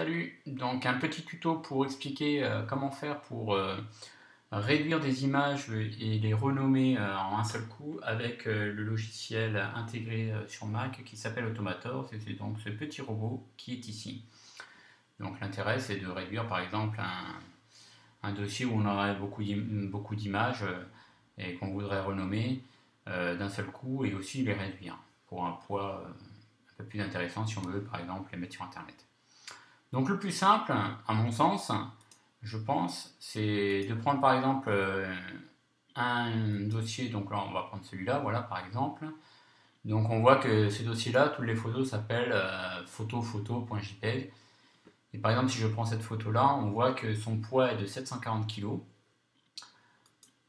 Salut, donc un petit tuto pour expliquer comment faire pour réduire des images et les renommer en un seul coup avec le logiciel intégré sur Mac qui s'appelle Automator. C'est donc ce petit robot qui est ici. Donc l'intérêt c'est de réduire par exemple un dossier où on aurait beaucoup d'images et qu'on voudrait renommer d'un seul coup et aussi les réduire pour un poids un peu plus intéressant si on veut par exemple les mettre sur Internet. Donc le plus simple, à mon sens, je pense, c'est de prendre par exemple un dossier, donc là on va prendre celui-là, voilà par exemple. Donc on voit que ce dossier-là, toutes les photos s'appellent photo.jpg. Et par exemple si je prends cette photo-là, on voit que son poids est de 740 kg.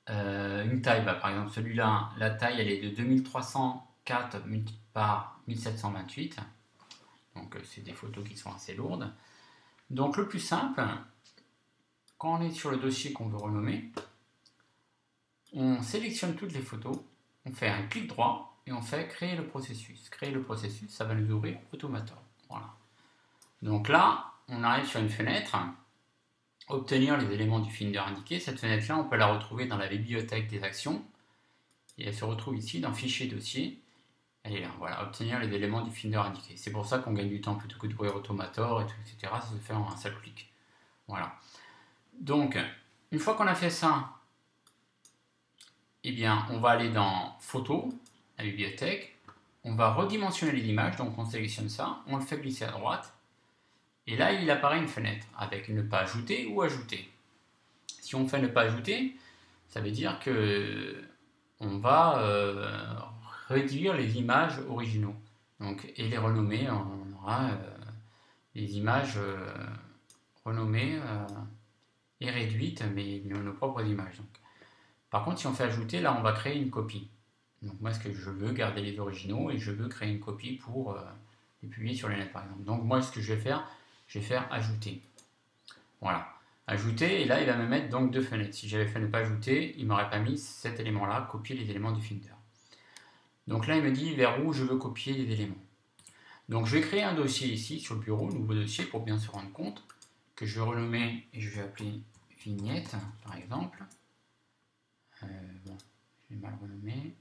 Une taille, par exemple celui-là, la taille elle est de 2304 par 1728. Donc c'est des photos qui sont assez lourdes. Donc le plus simple, quand on est sur le dossier qu'on veut renommer, on sélectionne toutes les photos, on fait un clic droit et on fait créer le processus. Créer le processus, ça va nous ouvrir Automator. Voilà. Donc là, on arrive sur une fenêtre, obtenir les éléments du Finder indiqué. Cette fenêtre-là, on peut la retrouver dans la bibliothèque des actions et elle se retrouve ici dans Fichier dossier. Elle est là, voilà, obtenir les éléments du Finder indiqué. C'est pour ça qu'on gagne du temps plutôt que d'ouvrir Automator, et tout, etc. Ça se fait en un seul clic. Voilà. Donc, une fois qu'on a fait ça, eh bien, on va aller dans Photos, la bibliothèque, on va redimensionner les images, donc on sélectionne ça, on le fait glisser à droite, et là il apparaît une fenêtre avec ne pas ajouter ou ajouter. Si on fait ne pas ajouter, ça veut dire que on va réduire les images originaux, donc, et les renommer, on aura les images renommées et réduites, mais nos propres images. Donc. Par contre, si on fait ajouter, là, on va créer une copie. Donc moi, ce que je veux, garder les originaux et je veux créer une copie pour les publier sur le net, par exemple. Donc moi, ce que je vais faire ajouter. Voilà. Ajouter, et là, il va me mettre donc deux fenêtres. Si j'avais fait ne pas ajouter, il m'aurait pas mis cet élément-là, copier les éléments du Finder. Donc là, il me dit vers où je veux copier les éléments. Donc je vais créer un dossier ici sur le bureau, nouveau dossier, pour bien se rendre compte, que je vais renommer et je vais appeler vignette, par exemple. Bon, je vais mal renommer.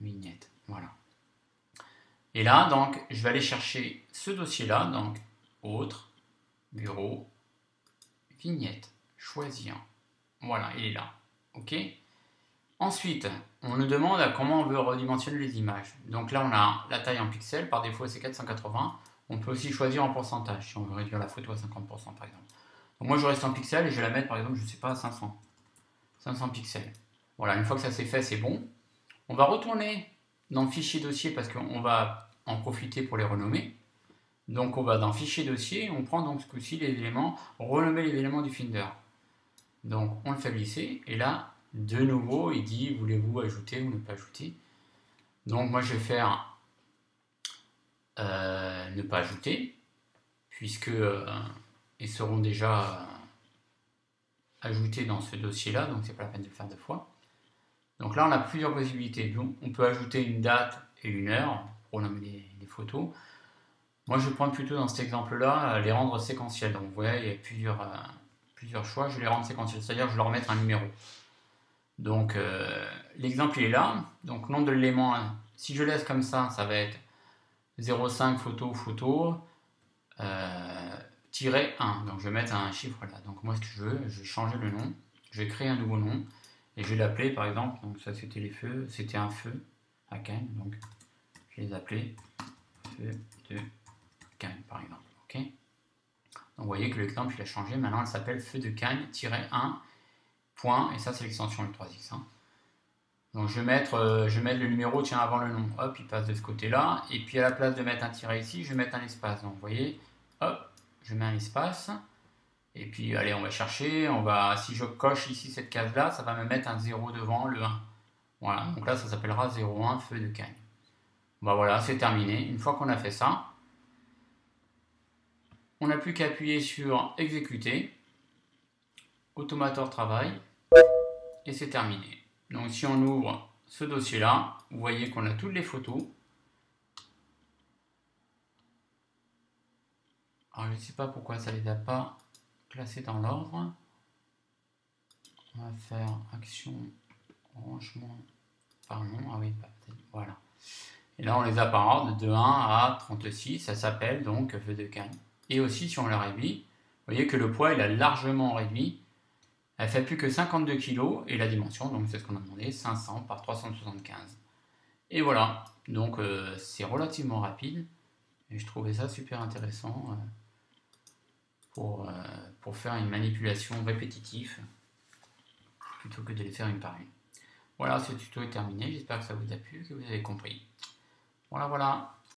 Vignette, voilà. Et là, donc, je vais aller chercher ce dossier-là, donc, autre, bureau, vignette, choisir. Voilà, il est là. OK. Ensuite, on nous demande à comment on veut redimensionner les images. Donc là, on a la taille en pixels, par défaut c'est 480. On peut aussi choisir en pourcentage, si on veut réduire la photo à 50% par exemple. Donc moi je reste en pixels et je vais la mettre par exemple, je ne sais pas, à 500. 500 pixels. Voilà, une fois que ça c'est fait, c'est bon. On va retourner dans le fichier dossier parce qu'on va en profiter pour les renommer. Donc on va dans Fichier dossier, on prend donc ce coup-ci les éléments, renommer les éléments du Finder. Donc on le fait glisser et là, de nouveau, il dit voulez-vous ajouter ou ne pas ajouter. Donc moi je vais faire ne pas ajouter, puisque ils seront déjà ajoutés dans ce dossier-là, donc c'est pas la peine de le faire deux fois. Donc là on a plusieurs possibilités. Donc, on peut ajouter une date et une heure pour nommer les photos. Moi je vais prendre plutôt dans cet exemple-là les rendre séquentiels. Donc vous voyez, il y a plusieurs choix. Je vais les rendre séquentiels, c'est-à-dire que je vais leur mettre un numéro. Donc l'exemple il est là. Donc nom de l'élément, si je laisse comme ça, ça va être 0,5 photo, tiret 1. Donc je vais mettre un chiffre là. Donc moi ce que je vais changer le nom. Je vais créer un nouveau nom. Et je vais l'appeler par exemple, donc ça c'était les feux, c'était un feu à Cannes, donc je vais les appeler feu de Cannes par exemple. Ok. Donc vous voyez que l'exemple il a changé, maintenant elle s'appelle feu de Cannes-1 point, et ça c'est l'extension U3X. Hein. Donc je vais mettre le numéro tiens avant le nom, hop il passe de ce côté là, et puis à la place de mettre un tiret ici, je vais mettre un espace. Donc vous voyez, hop, je mets un espace. Et puis allez, on va chercher, si je coche ici cette case là, ça va me mettre un 0 devant le 1. Voilà, donc là ça s'appellera 01 feu de Cannes. Bah voilà, c'est terminé. Une fois qu'on a fait ça, on n'a plus qu'à appuyer sur exécuter, Automator travaille, et c'est terminé. Donc si on ouvre ce dossier là, vous voyez qu'on a toutes les photos. Alors je ne sais pas pourquoi ça les a pas classés dans l'ordre. On va faire action, rangement par nom. Ah oui, voilà. Et là on les a par ordre de 1 à 36. Ça s'appelle donc feu de canne. Et aussi si on le réduit, vous voyez que le poids il a largement réduit. Elle fait plus que 52 kg et la dimension, donc c'est ce qu'on a demandé, 500 par 375. Et voilà, donc c'est relativement rapide et je trouvais ça super intéressant pour faire une manipulation répétitive plutôt que de les faire une par une. Voilà, ce tuto est terminé, j'espère que ça vous a plu, que vous avez compris. Voilà.